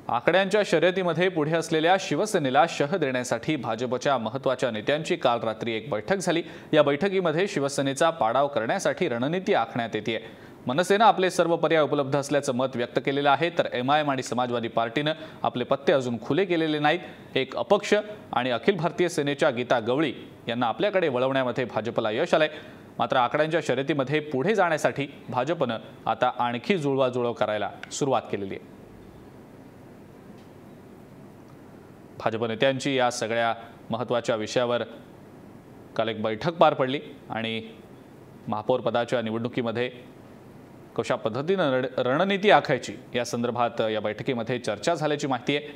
आकड्यांच्या शर्यतीमध्ये पुढे असलेल्या शिवसेनेला शह देण्यासाठी भाजपच्या महत्त्वाच्या नेत्यांची काल रात्री एक बैठक झाली। या बैठकीमध्ये शिवसेनेचा पाडाव करण्यासाठी रणनीती आखण्यात येते। मनसेने आपले सर्व पर्याय उपलब्ध असल्याचं मत व्यक्त केलेलं आहे, तर एमआयएम आणि समाजवादी पार्टीने आपले पत्ते अजून खुले केलेले नाहीत। एक अपक्ष आणि अखिल भारतीय सेनेच्या गीता गवळी यांना आपल्याकडे वळवण्यामध्ये भाजपला यश आलंय। मात्र आकड्यांच्या शर्यतीमध्ये पुढे जाण्यासाठी भाजपने आता आणखी जुळवाजुळव करायला सुरुवात केलेली आहे। भाजप नेत्यांची या सगळ्या महत्त्वाच्या विषयावर काल एक बैठक पार पडली आणि महापौर पदाच्या निवडणुकीमध्ये कशा पद्धतीने रणनीती आखायची या संदर्भात या बैठकीमध्ये चर्चा झाल्याची माहिती आहे।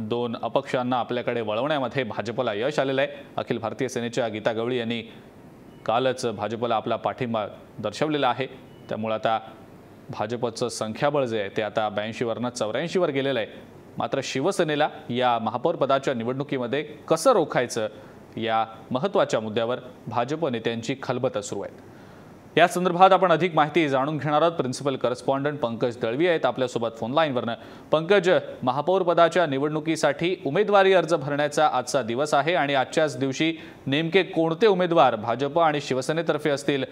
दोन अपक्षांना आपल्याकडे वळवण्यामध्ये भाजपला यश आलेलं आहे। अखिल भारतीय सेनेच्या गीता गवळी यांनी कालच भाजपला आपला पाठिंबा दर्शवलेला आहे। त्यामुळे आता भाजपचं संख्याबळ जे आहे ते आता 82 वरून 84 वर गेलेलं आहे। मात्र शिवसेनेला या महापौर पदाच्या निवडणुकीमध्ये कसं रोखायचं या महत्त्वाच्या मुद्द्यावर भाजप नेत्यांची खलबत सुरू आहे। या संदर्भात आपण अधिक माहिती जाणून घेणार आहोत। प्रिन्सिपल करस्पॉन्डंट पंकज दळवी आहेत आपल्यासोबत फोन लाईनवरनं। पंकज, महापौर पदाच्या निवडणुकीसाठी उमेदवारी अर्ज भरण्याचा आजचा दिवस आहे आणि आजच्याच दिवशी नेमके कोणते उमेदवार भाजप आणि शिवसेनेतर्फे असतील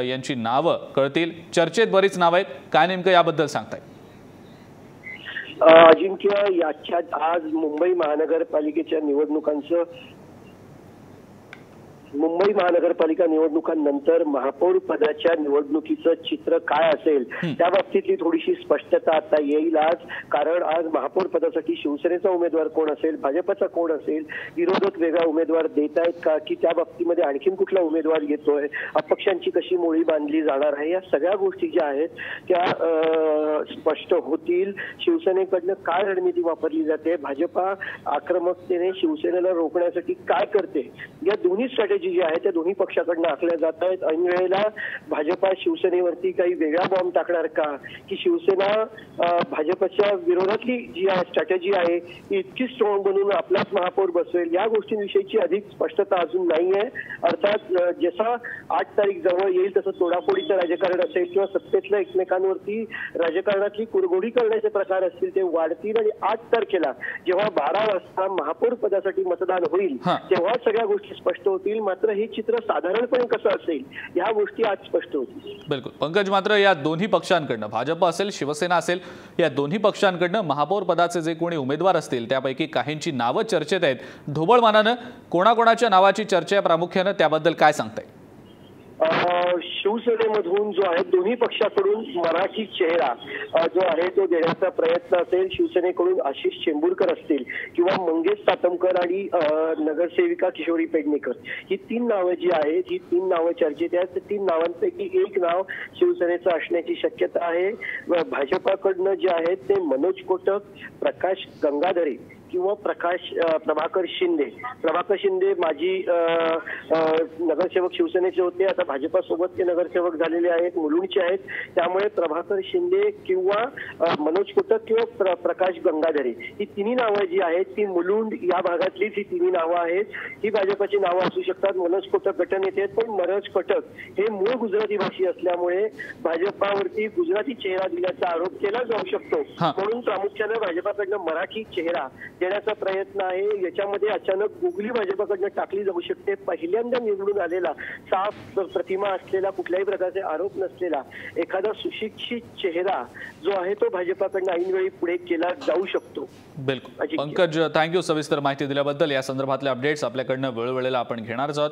यांची नावं कळतील। चर्चेत बरीच नावं आहेत, काय नेमकं याबद्दल सांगताय? अजिंक्य, याच्या आज मुंबई महानगरपालिका निवडणुकांनंतर महापौर पदाच्या निवडणुकीचं चित्र काय असेल त्या बाबतीतली थोडीशी स्पष्टता आता येईल आज। कारण आज महापौर पदासाठी शिवसेनेचा उमेदवार कोण असेल, भाजपचा कोण असेल, विरोधक वेगळा उमेदवार देत आहेत का की त्या बाबतीमध्ये आणखीन कुठला उमेदवार येतोय, अपक्षांची कशी मोळी बांधली जाणार आहे, या सगळ्या गोष्टी ज्या आहेत त्या स्पष्ट होतील। शिवसेनेकडनं काय रणनीती वापरली जाते, भाजपा आक्रमकतेने शिवसेनेला रोखण्यासाठी काय करते, या दोन्ही स्ट्रॅटेजी जी आहे त्या दोन्ही पक्षाकडून आखल्या जात आहेत। ऐन वेळेला भाजपा शिवसेनेवरती काही वेगळा बॉम्ब टाकणार का की शिवसेना भाजपच्या विरोधातली जी आहे स्ट्रॅटेजी आहे ती इतकी स्ट्रॉंग बनवून आपलाच महापौर बसवेल, या गोष्टींविषयीची अधिक स्पष्टता अजून नाहीये। अर्थात जसा 8 तारीख जवळ येईल तसं तोडाफोडीचं राजकारण असेल किंवा सत्तेतल्या एकमेकांवरती राजकारणातली कुरघोडी करण्याचे प्रकार असतील ते वाढतील आणि 8 तारखेला जेव्हा 12 वाजता महापौर पदासाठी मतदान होईल तेव्हा सगळ्या गोष्टी स्पष्ट होतील। मात्र हे चित्र साधारणपणे कसं असेल या गोष्टी आज स्पष्ट होतील। बिलकुल पंकज, मात्र या दोन्ही पक्षांकडनं भाजप असेल शिवसेना असेल या दोन्ही पक्षांकडनं महापौर पदाचे जे कोणी उमेदवार असतील त्यापैकी काहींची नावं चर्चेत आहेत। ढोबळमानानं कोणाकोणाच्या नावाची चर्चा प्रामुख्याने त्याबद्दल काय सांगताय? शिवसेनेमधून जो आहे दोन्ही पक्षाकडून मराठी चेहरा जो आहे तो देण्याचा प्रयत्न असेल। शिवसेनेकडून आशिष चेंबूरकर असतील किंवा मंगेश सातमकर आणि नगरसेविका किशोरी पेडणेकर, ही 3 नावं जी आहेत ही 3 नावं चर्चेत आहेत। 3 नावांपैकी एक नाव शिवसेनेचं असण्याची शक्यता आहे। भाजपाकडनं जे आहेत ते मनोज कोटक, प्रकाश गंगाधरे किंवा प्रभाकर शिंदे माजी नगरसेवक शिवसेनेचे होते, आता भाजपासोबत ते नगरसेवक झालेले आहेत, मुलुंडचे आहेत। त्यामुळे प्रभाकर शिंदे किंवा मनोज कोटक किंवा प्रकाश गंगाधरे ही 3 नावं जी आहेत ती मुलुंड या भागातलीच ही 3 नावं आहेत। ही भाजपाची नावं असू शकतात। मनोज कोटक गटनेते आहेत, पण मनोज कोटक हे मूळ गुजराती भाषी असल्यामुळे भाजपावरती गुजराती चेहरा दिल्याचा आरोप केला जाऊ शकतो, म्हणून प्रामुख्याने भाजपाकडनं मराठी चेहरा देण्याचा प्रयत्न आहे। याच्यामध्ये अचानक गुगली भाजपाकडनं टाकली जाऊ शकते। पहिल्यांदा निवडून आलेला, साफ प्रतिमा असलेला, कुठल्याही प्रकारचे आरोप नसलेला एखादा सुशिक्षित चेहरा जो आहे तो भाजपाकडनं ऐनवेळी पुढे केला जाऊ शकतो। बिलकुल पंकज, थँक्यू सविस्तर माहिती दिल्याबद्दल। या संदर्भातले अपडेट्स आपल्याकडनं वेळोवेळेला आपण घेणारच आहोत।